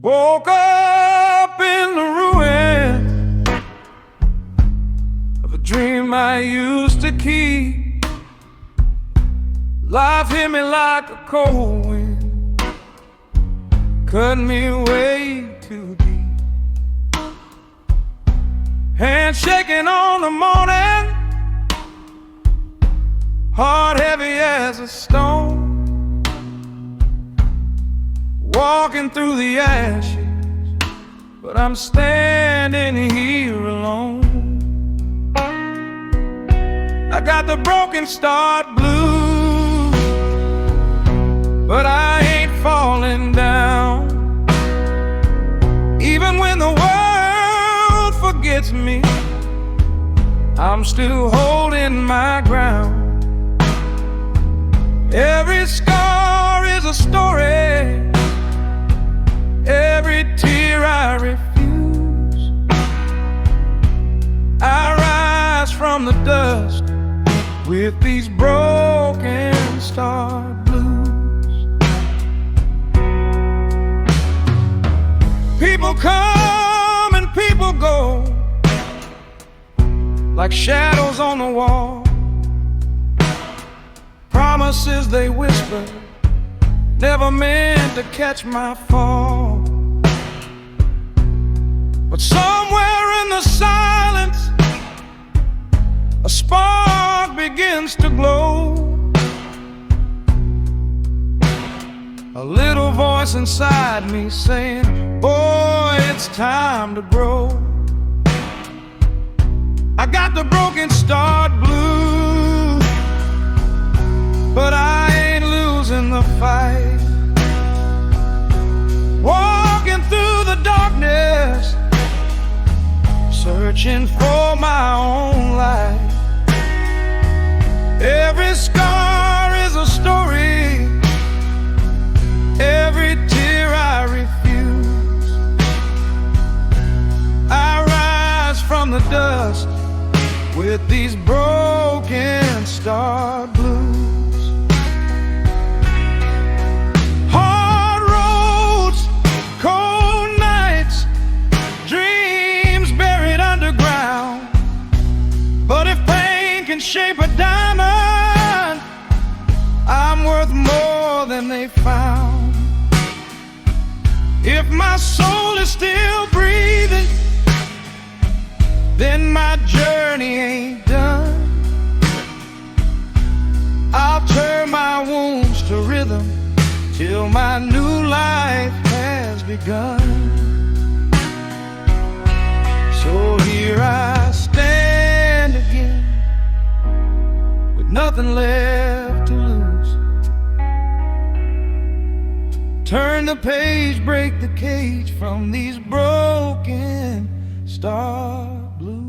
Woke up in the ruin of a dream I used to keep. Life hit me like a cold wind, cut me way too deep. Hands shaking on the morning, heart heavy as a stone. Walking through the ashes, but I'm standing here alone. I got the broken start blues, but I ain't falling down. Even when the world forgets me, I'm still holding my ground. Every scar is a story, every tear I refuse. I rise from the dust with these broken star blues. People come and people go, like shadows on the wall. Promises they whisper, never meant to catch my fall. But somewhere in the silence, a spark begins to glow. A little voice inside me saying, boy, it's time to grow. I got the broken start blues, but I ain't losing the fight. Walking through the darkness, searching for my own light. Every scar is a story, every tear I refuse. I rise from the dust with these broken star blues. Hard roads, cold nights, dreams buried underground. But if pain can shape a diamond, I'm worth more than they found. If my soul is still breathing, then my journey ain't done. I'll turn my wounds to rhythm till my new life has begun. So here I stand again, with nothing left to lose. Turn the page, break the cage from these broken star blues.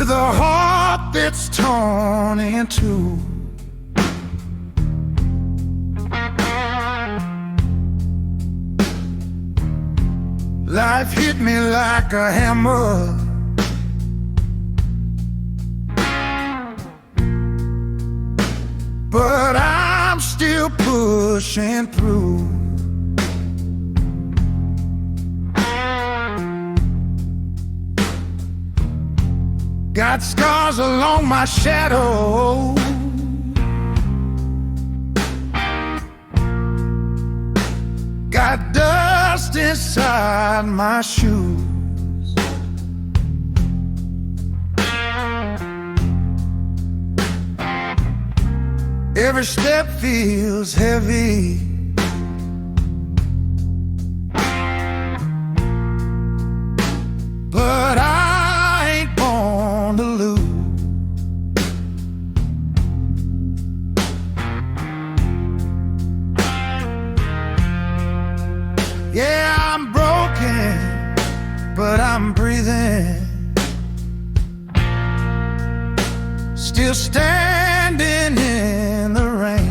with a heart that's torn in two. Life hit me like a hammer, but I'm still pushing through. Got scars along my shadow, got dust inside my shoes. Every step feels heavy, but I ain't born to lose. Yeah, I'm broken, but I'm breathing, still standing in the rain.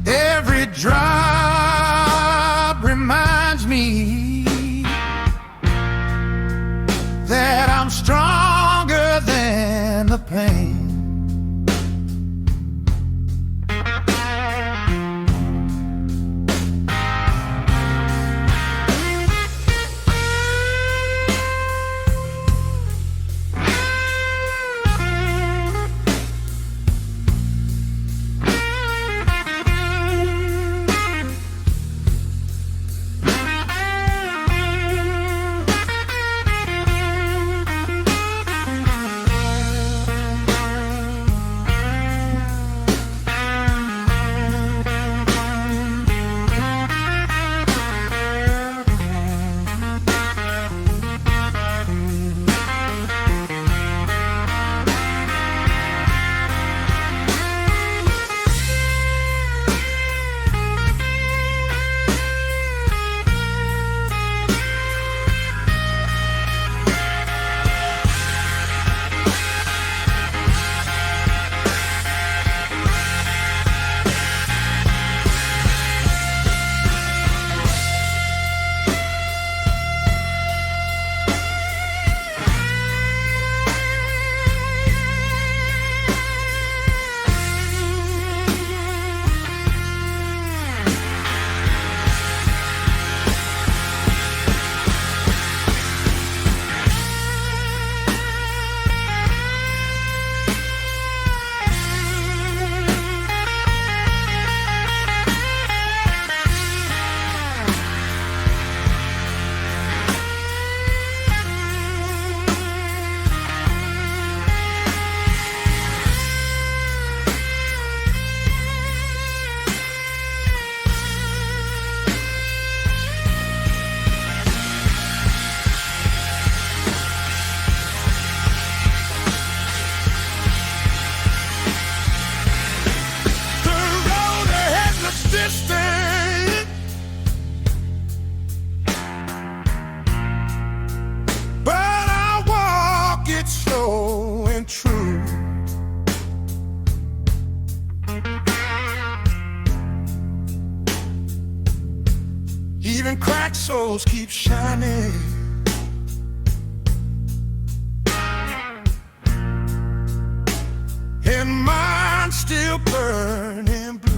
Every drop reminds me that I'm stronger than the pain. Even cracked souls keep shining, and mine still burning blue.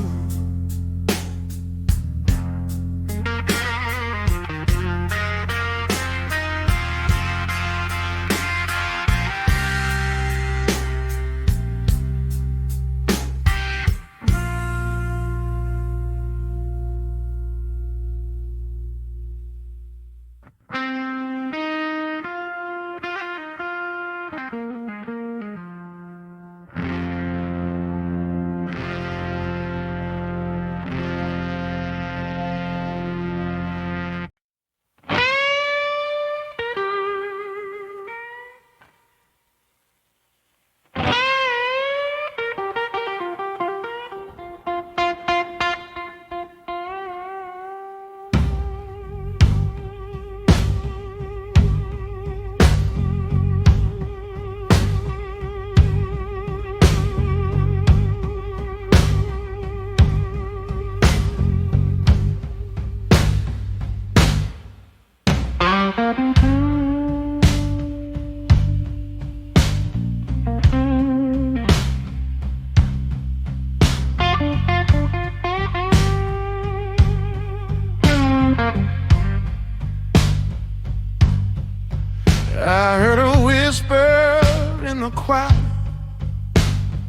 quiet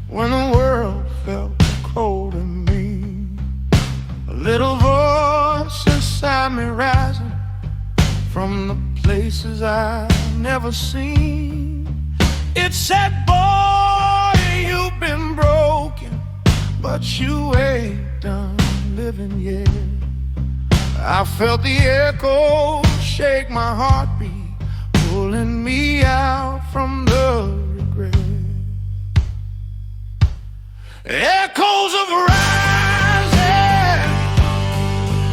when the world felt cold and mean. A little voice inside me rising from the places I've never seen. It said, boy, you've been broken, but you ain't done living yet. I felt the echo shake my heartbeat, pulling me out from the regret. Echoes of rising,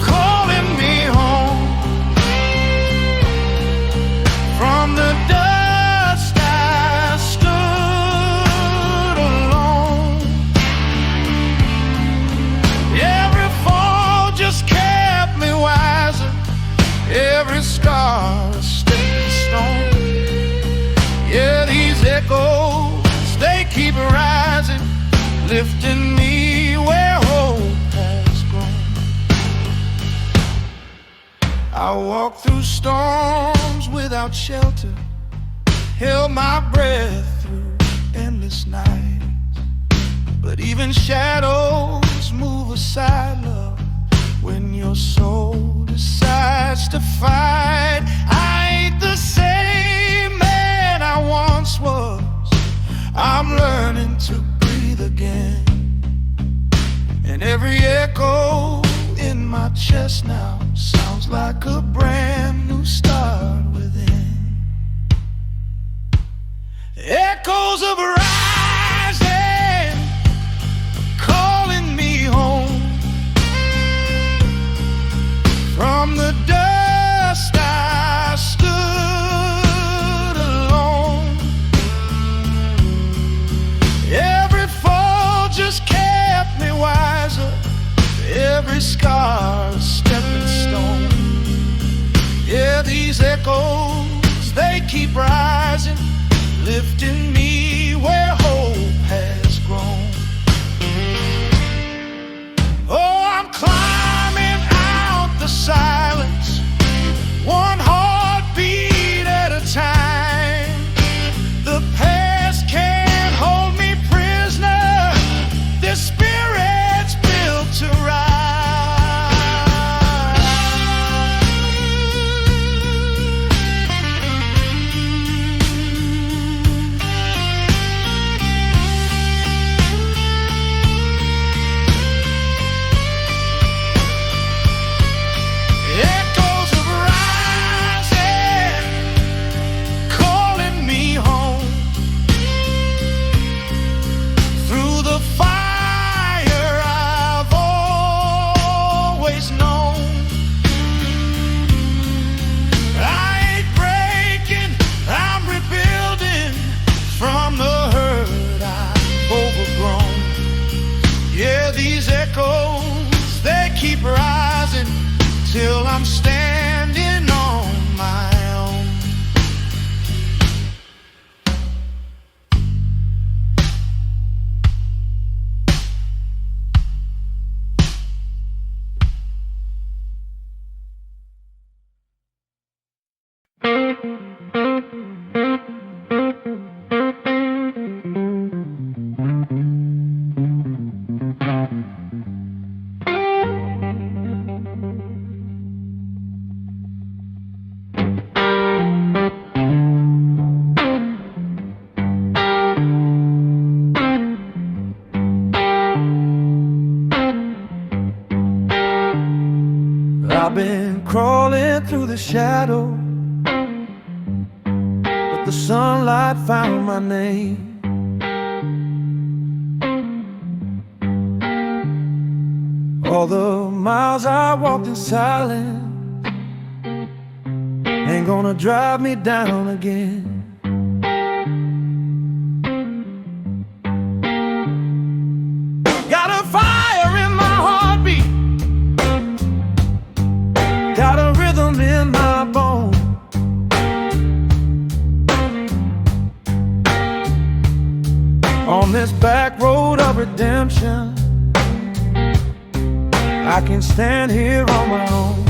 calling me home from the dust I stood alone. Every fall just kept me wiser, every scar a stepping stone. Yeah, these echoes, they keep rising, lifting me where hope has grown. I walked through storms without shelter, held my breath through endless nights. But even shadows move aside, love, when your soul decides to fight. I ain't the same man I once was, I'm learning to breathe again. And every echo in my chest now sounds like a brand new start within. Echoes of rising, calling me home from the dust I stood alone. Every fall just kept me wiser, every scar a stepping stone. Yeah, these echoes, they keep rising, lifting me where hope has grown. Oh, I'm climbing out the silence, one heartbeat at a time. The past can't hold me prisoner, this spirit's built to rise. Echoes of rising, calling me home through the fire I've always known. I ain't breaking, I'm rebuilding from the hurt I've overgrown. Yeah, these echoes, they keep rising till I'm standing on my own. I've been crawling through the shadow, but the sunlight found my name. All the miles I walked in silence ain't gonna drive me down again. Got a fire in my heartbeat, got a rhythm in my bones. On this back road of redemption, I can stand here on my own.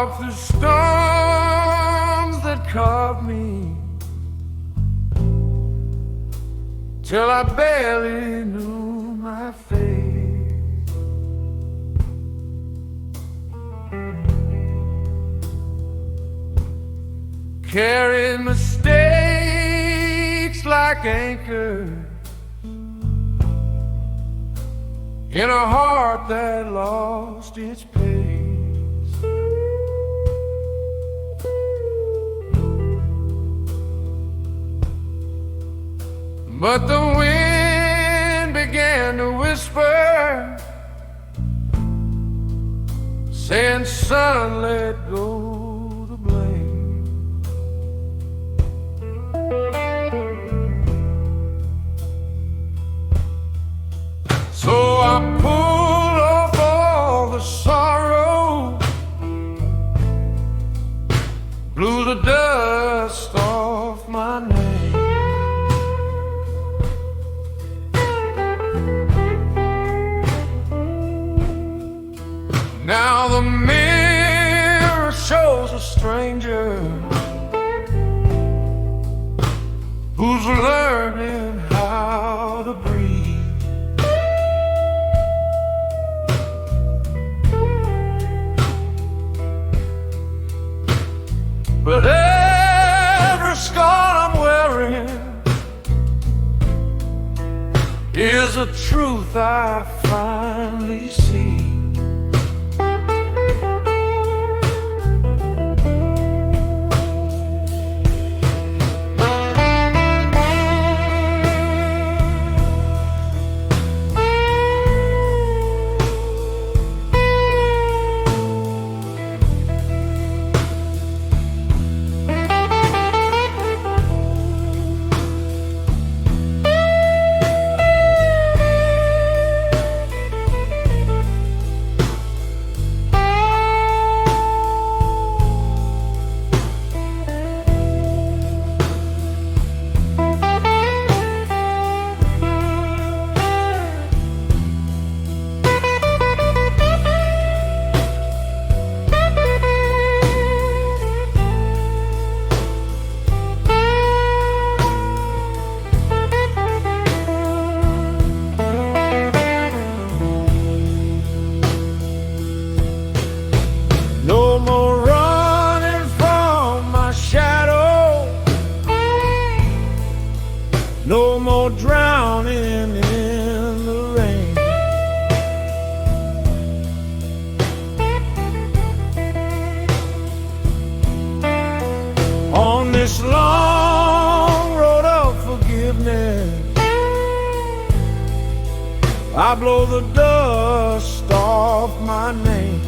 walked through storms that caught me till I barely knew my fate. Carried mistakes like anchors in a heart that lost its pace. But the wind began to whisper, saying, son, let go the blame. So I pulled off all the sorrow, blew the dust off my name. Now the mirror shows a stranger who's learning how to breathe. But every scar I'm wearing is a truth I finally see. No more running from my shadow, no more drowning in the rain. On this long road of forgiveness, I blow the dust off my name.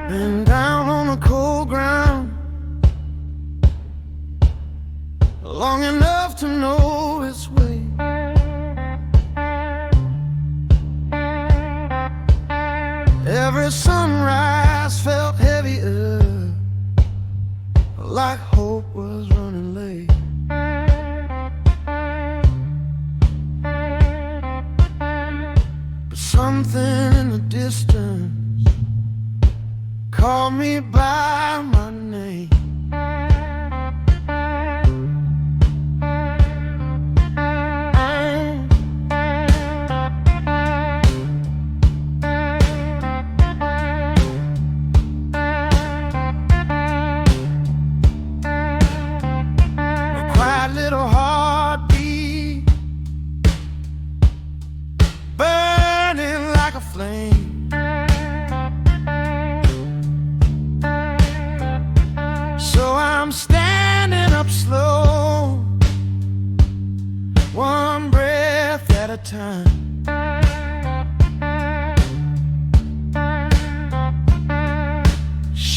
Been down on the cold ground long enough to know its way. Every sunrise felt heavier, like hope was running late. But something in the distance call me by my name.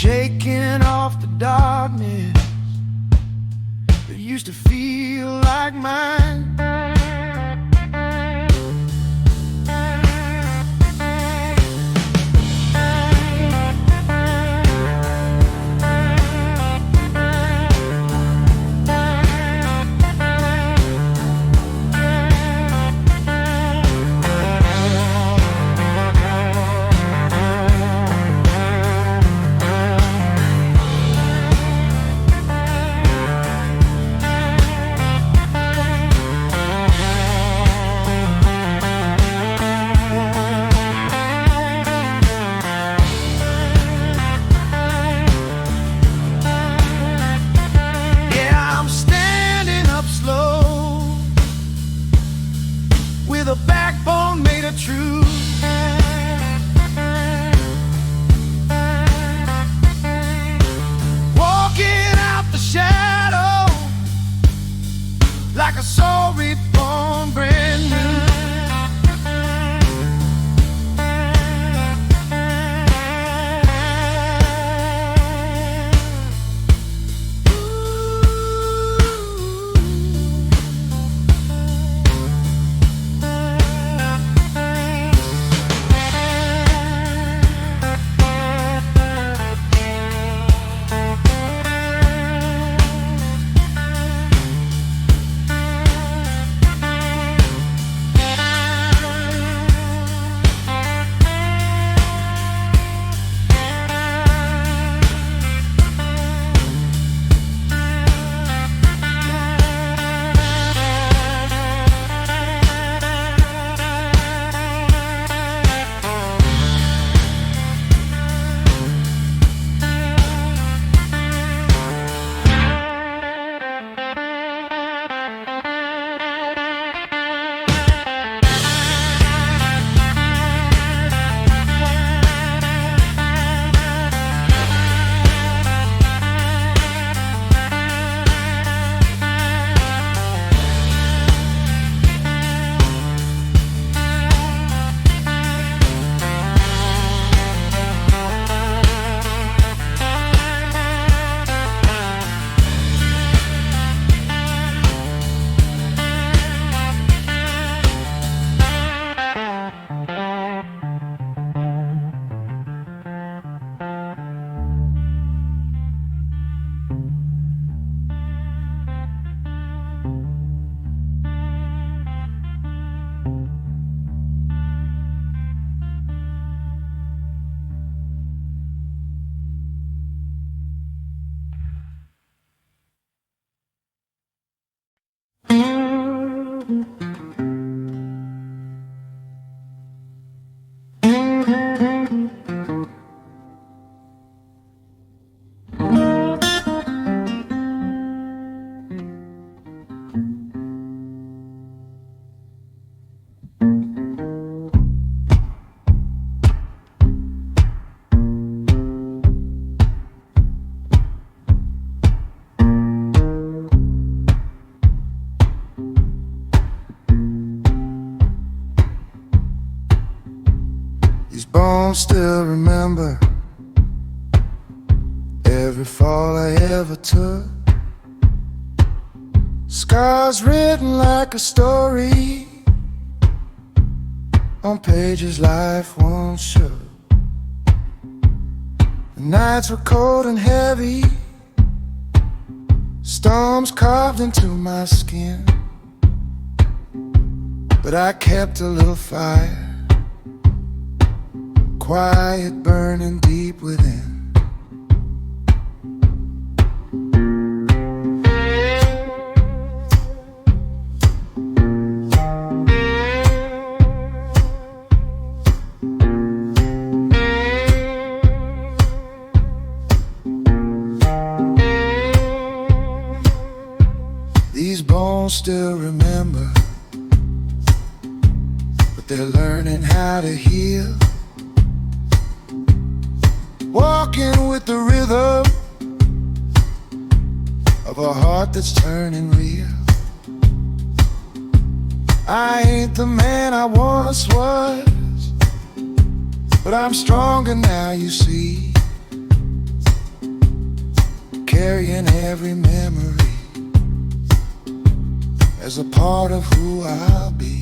shaking off the darkness that used to feel like mine. A backbone made of truth. Walking out the shadow like a soul reborn, brand new. Bones still remember every fall I ever took. Scars written like a story on pages life once shook. The nights were cold and heavy, storms carved into my skin, but I kept a little fire, quiet, burning deep within. These bones still remember, but they're learning how to heal. Walking with the rhythm of a heart that's turning real. I ain't the man I once was, but I'm stronger now, you see. carrying every memory as a part of who I'll be.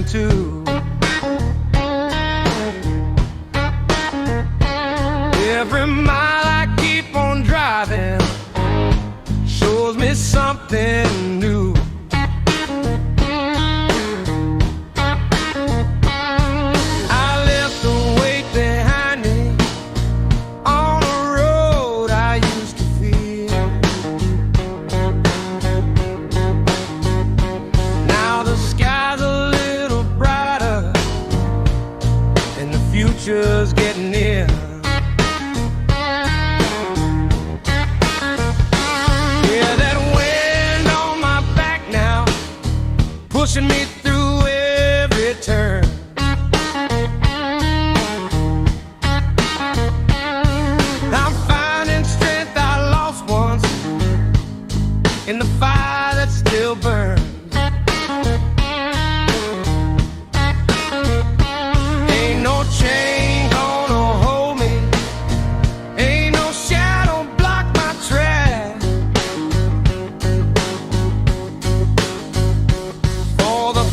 Too. Every mile I keep on driving shows me something new. I left the weight behind me on a road I used to feel. Now the sky's a little brighter and the future's getting near. Yeah, that wind on my back now, pushing me through every turn. I'm finding strength I lost once in the fire that still burns. Ain't no chain gonna hold me, ain't no shadow block my track. For the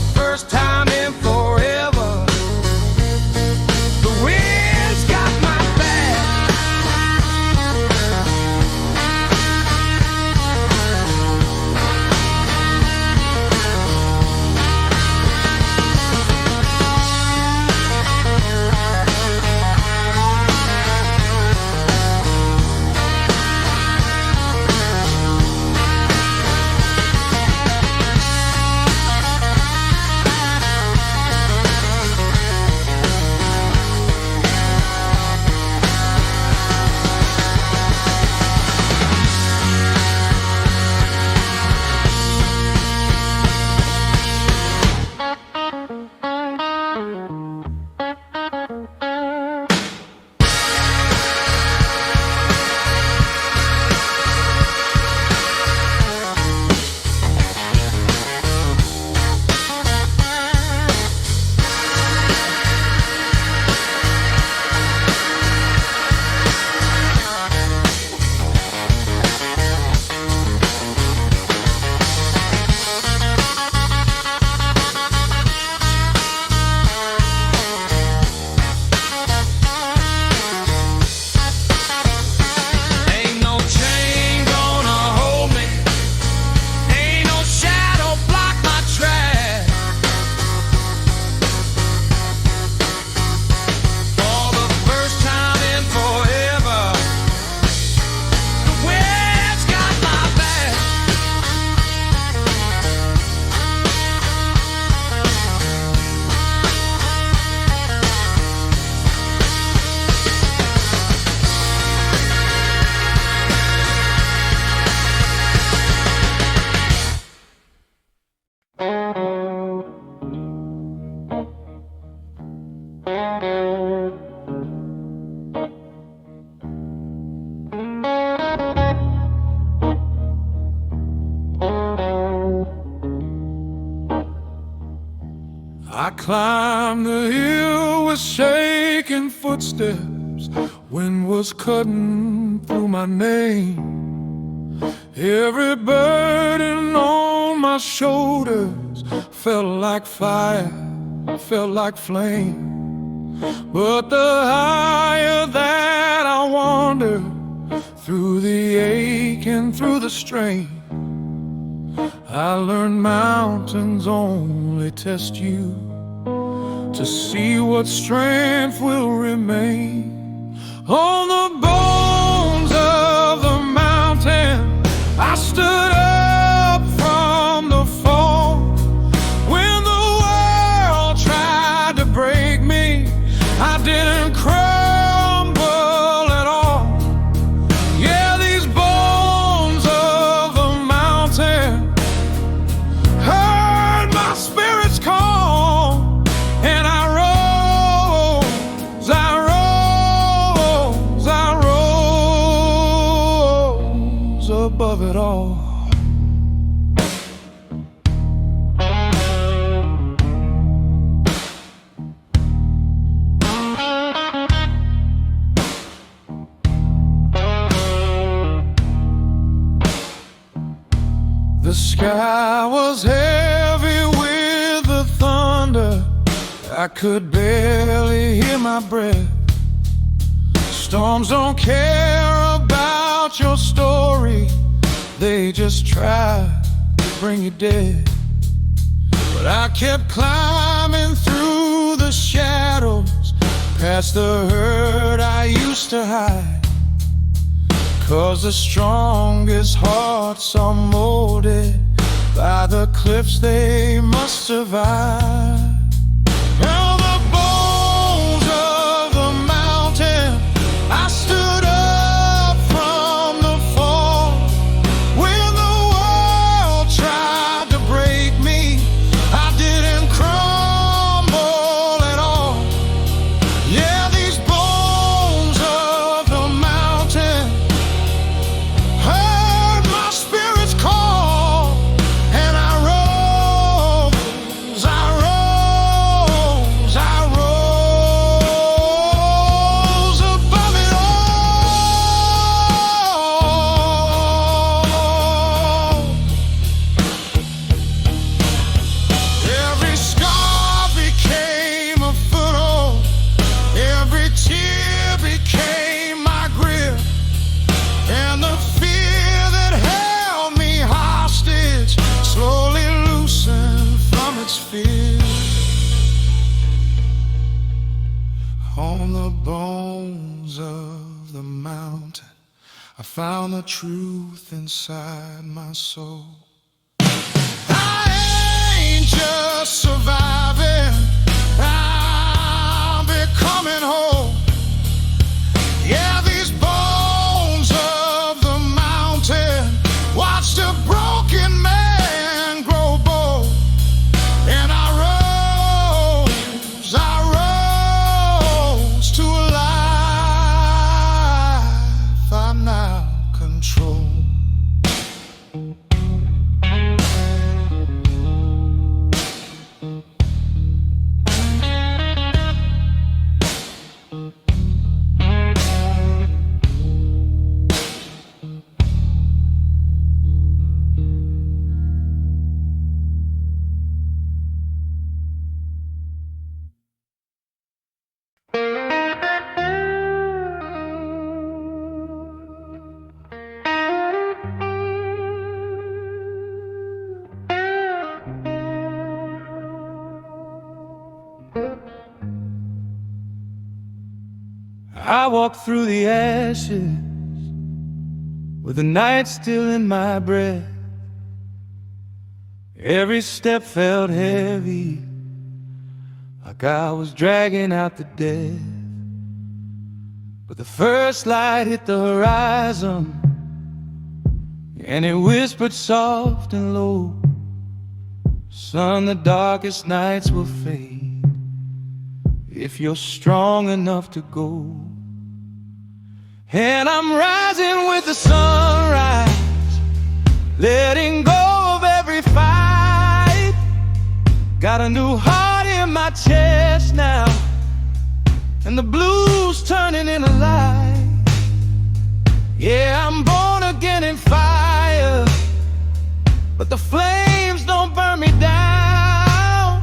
climbed the hill with shaking footsteps. Wind was cutting through my name. Every burden on my shoulders felt like fire, felt like flame. But the higher that I wandered, through the ache and through the strain, I learned mountains only test you to see what strength will remain. On the bones of the mountain, I stood up from the fall. When the world tried to break me, I didn't crumble at all. Yeah, these bones of the mountain heard my spirit's call, and I rose above it all. The sky was heavy with the thunder. I could barely hear my breath. Storms don't care about your story, they just try to bring you dead. But I kept climbing through the shadows, past the hurt I used to hide. 'Cause the strongest hearts are molded by the cliffs they must survive. Now the bones of the mountain, I stood up from the fall. When the world tried to break me, I didn't crumble at all. Yeah, these bones of the mountain heard my spirit's call, and I rose above it all. Every scar became a foothold, every tear became my grip, and the fear that held me hostage slowly loosened from its fear. On the bones of the mountain, I found the truth inside my soul. I ain't just surviving, I'm becoming whole. Yeah, these bones of the mountain watched a broken man grow bold, and I rose to a life I now control. I walk through the ashes with the night still in my breath. Every step felt heavy, like I was dragging out the death. But the first light hit the horizon, and it whispered soft and low, "Son, the darkest nights will fade if you're strong enough to go." And I'm rising with the sunrise, letting go of every fight. Got a new heart in my chest now, and the blues turning into light. Yeah, I'm born again in fire, but the flames don't burn me down.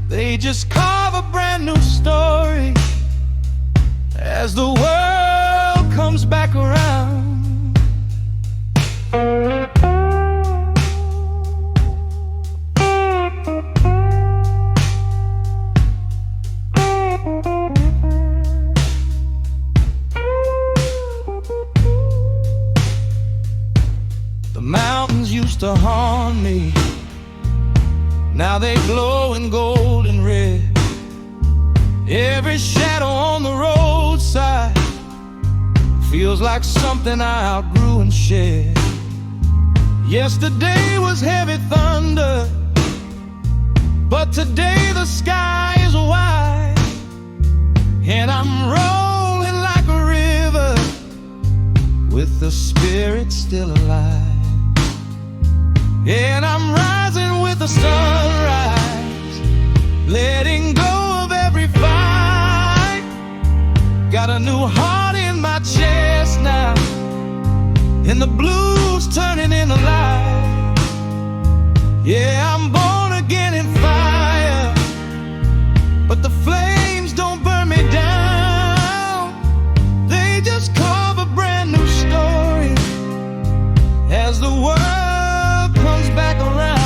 They just carve a brand new story as the world comes back around. The mountains used to haunt me, now they glow in gold and red. Every shadow on the roadside feels like something I outgrew and shed. Yesterday was heavy thunder, but today the sky is wide, and I'm rolling like a river with the spirit still alive. And I'm rising with the sunrise, letting go of every fight. Got a new heart in my chest now, and the blues turning into light. Yeah, I'm born again in fire, but the flames don't burn me down. They just carve a brand new story as the world comes back around.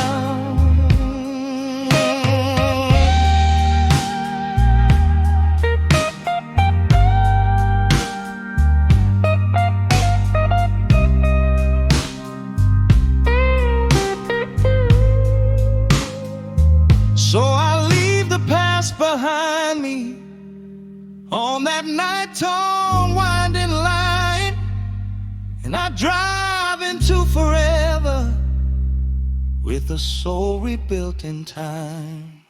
So I leave the past behind me on that night-torn winding line, and I drive into forever with a soul rebuilt in time.